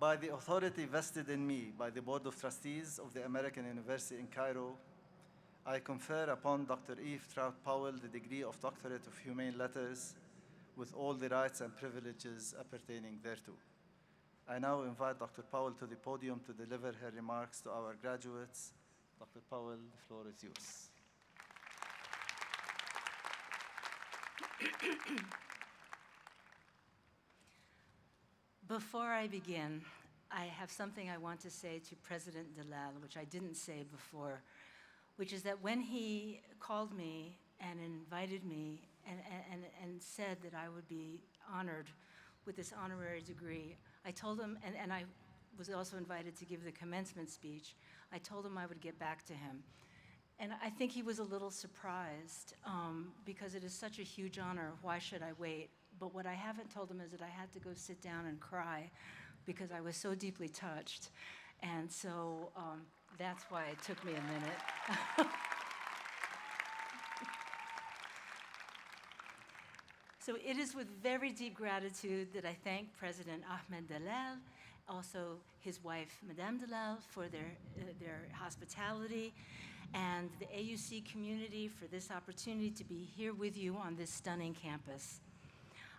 By the authority vested in me by the Board of Trustees of the American University in Cairo, I confer upon Dr. Eve Troutt Powell the degree of Doctorate of Humane Letters with all the rights and privileges appertaining thereto. I now invite Dr. Powell to the podium to deliver her remarks to our graduates. Dr. Powell, the floor is yours. Before I begin, I have something I want to say to President Dalal, which I didn't say before, which is that when he called me and invited me and said that I would be honored with this honorary degree, I told him, and I was also invited to give the commencement speech, I told him I would get back to him. And I think he was a little surprised because it is such a huge honor. Why should I wait? But what I haven't told him is that I had to go sit down and cry because I was so deeply touched. And so that's why it took me a minute. So it is with very deep gratitude that I thank President Ahmed Dalal, also his wife, Madame Dalal, for their hospitality, and the AUC community for this opportunity to be here with you on this stunning campus.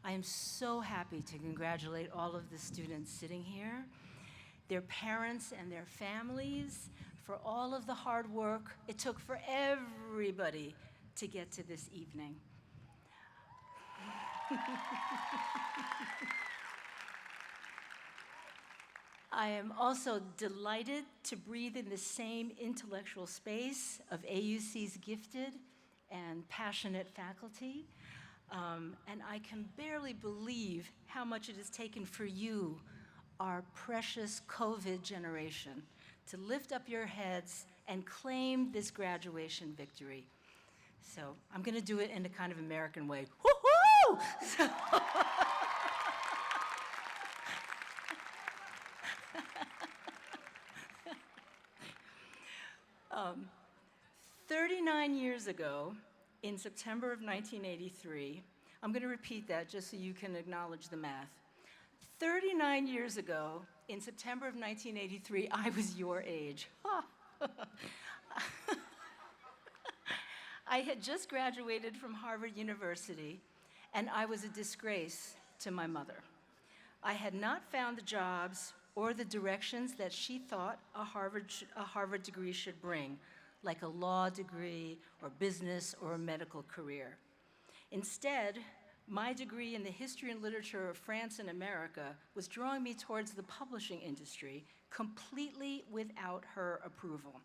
I am so happy to congratulate all of the students sitting here, their parents and their families, for all of the hard work it took for everybody to get to this evening. I am also delighted to breathe in the same intellectual space of AUC's gifted and passionate faculty. And I can barely believe how much it has taken for you, our precious COVID generation, to lift up your heads and claim this graduation victory. So I'm going to do it in a kind of American way. Woo-hoo! 39 years ago, in September of 1983, I'm going to repeat that just so you can acknowledge the math. 39 years ago, in September of 1983, I was your age. I had just graduated from Harvard University, and I was a disgrace to my mother. I had not found the jobs or the directions that she thought a Harvard degree should bring, like a law degree or business or a medical career. Instead, my degree in the history and literature of France and America was drawing me towards the publishing industry completely without her approval.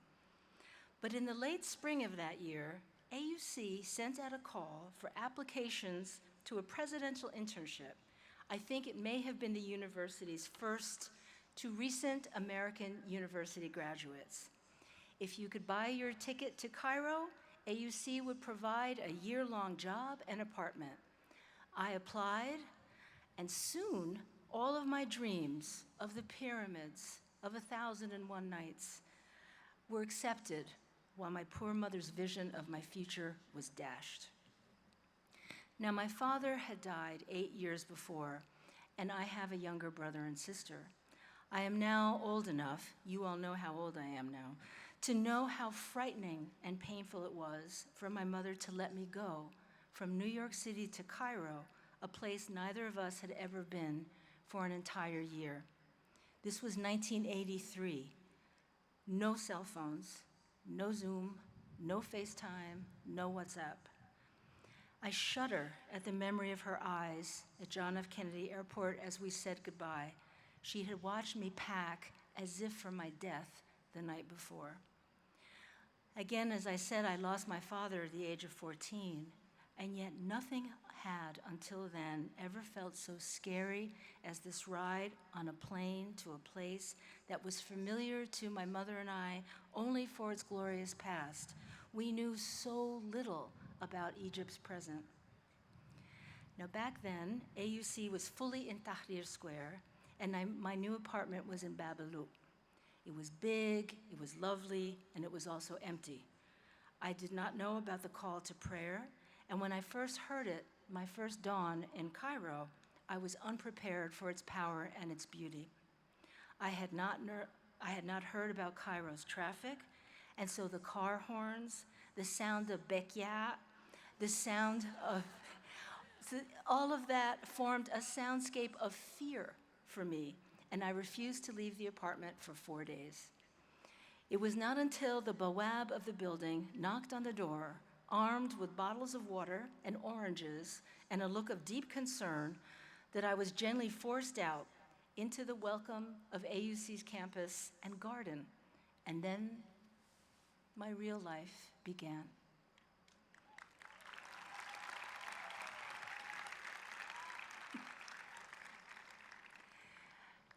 But in the late spring of that year, AUC sent out a call for applications to a presidential internship. I think it may have been the university's first to recent American university graduates. If you could buy your ticket to Cairo, AUC would provide a year-long job and apartment. I applied, and soon all of my dreams of the pyramids, of 1,001 Nights, were accepted while my poor mother's vision of my future was dashed. Now, my father had died 8 years before, and I have a younger brother and sister. I am now old enough, you all know how old I am now, to know how frightening and painful it was for my mother to let me go from New York City to Cairo, a place neither of us had ever been, for an entire year. This was 1983. No cell phones, no Zoom, no FaceTime, no WhatsApp. I shudder at the memory of her eyes at John F. Kennedy Airport as we said goodbye. She had watched me pack as if for my death the night before. Again, as I said, I lost my father at the age of 14, and yet nothing had until then ever felt so scary as this ride on a plane to a place that was familiar to my mother and I only for its glorious past. We knew so little about Egypt's present. Now back then, AUC was fully in Tahrir Square, and my new apartment was in Bab el-Loup. It was big, it was lovely, and it was also empty. I did not know about the call to prayer, and when I first heard it, my first dawn in Cairo, I was unprepared for its power and its beauty. I had not heard about Cairo's traffic, and so the car horns, the sound of Bekia, the sound of, all of that formed a soundscape of fear for me, and I refused to leave the apartment for 4 days. It was not until the bawab of the building knocked on the door, armed with bottles of water and oranges and a look of deep concern, that I was gently forced out into the welcome of AUC's campus and garden. And then my real life began.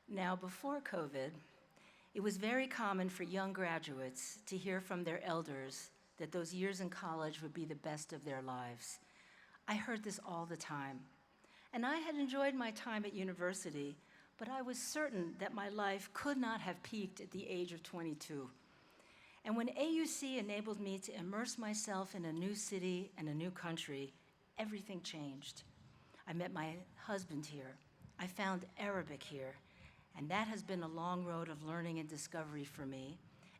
Now, before COVID, it was very common for young graduates to hear from their elders that those years in college would be the best of their lives. I heard this all the time. And I had enjoyed my time at university, but I was certain that my life could not have peaked at the age of 22. And when AUC enabled me to immerse myself in a new city and a new country, everything changed. I met my husband here. I found Arabic here. And that has been a long road of learning and discovery for me.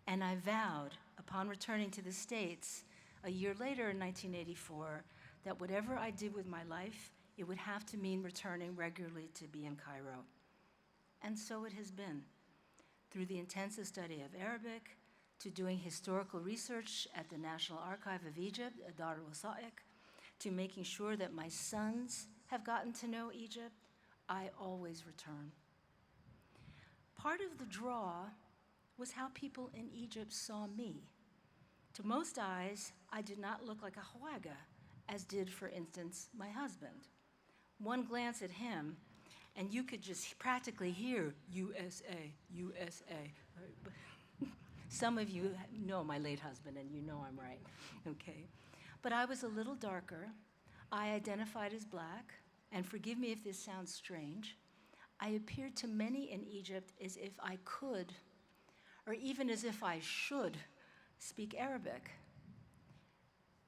And I vowed, upon returning to the States a year later in 1984, that whatever I did with my life, it would have to mean returning regularly to be in Cairo. And so it has been. Through the intensive study of Arabic, to doing historical research at the National Archive of Egypt, Dar al-Wasaiq, to making sure that my sons have gotten to know Egypt, I always return. Part of the draw was how people in Egypt saw me. To most eyes, I did not look like a Hawaga, as did, for instance, my husband. One glance at him, and you could just practically hear USA, USA. Some of you know my late husband, and you know I'm right, okay? But I was a little darker. I identified as Black, and forgive me if this sounds strange, I appeared to many in Egypt as if I could, or even as if I should, speak Arabic.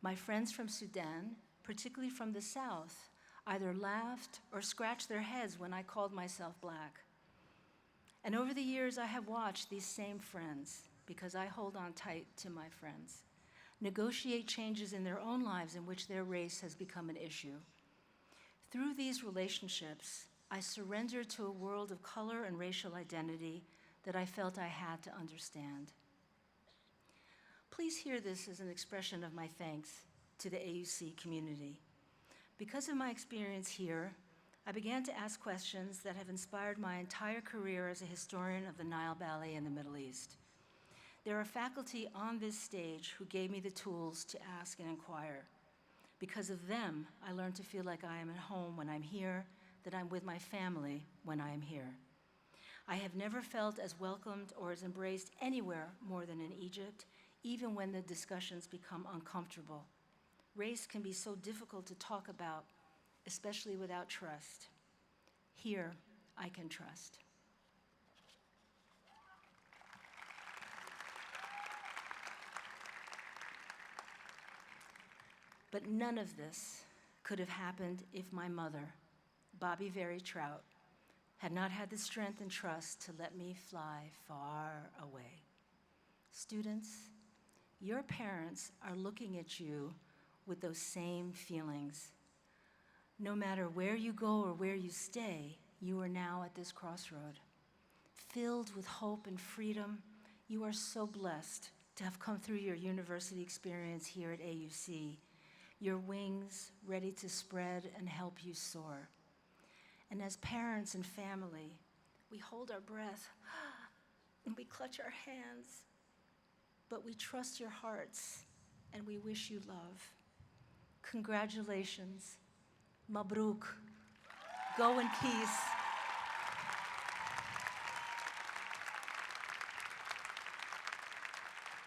My friends from Sudan, particularly from the South, either laughed or scratched their heads when I called myself Black. And over the years, I have watched these same friends, because I hold on tight to my friends, negotiate changes in their own lives in which their race has become an issue. Through these relationships, I surrendered to a world of color and racial identity that I felt I had to understand. Please hear this as an expression of my thanks to the AUC community. Because of my experience here, I began to ask questions that have inspired my entire career as a historian of the Nile Valley and the Middle East. There are faculty on this stage who gave me the tools to ask and inquire. Because of them, I learned to feel like I am at home when I'm here, that I'm with my family when I am here. I have never felt as welcomed or as embraced anywhere more than in Egypt, even when the discussions become uncomfortable. Race can be so difficult to talk about, especially without trust. Here, I can trust. But none of this could have happened if my mother, Bobby Very Troutt, had not had the strength and trust to let me fly far away. Students, your parents are looking at you with those same feelings. No matter where you go or where you stay, you are now at this crossroad. Filled with hope and freedom, you are so blessed to have come through your university experience here at AUC, your wings ready to spread and help you soar. And as parents and family, we hold our breath and we clutch our hands, but we trust your hearts and we wish you love. Congratulations. Mabruk. Go in peace.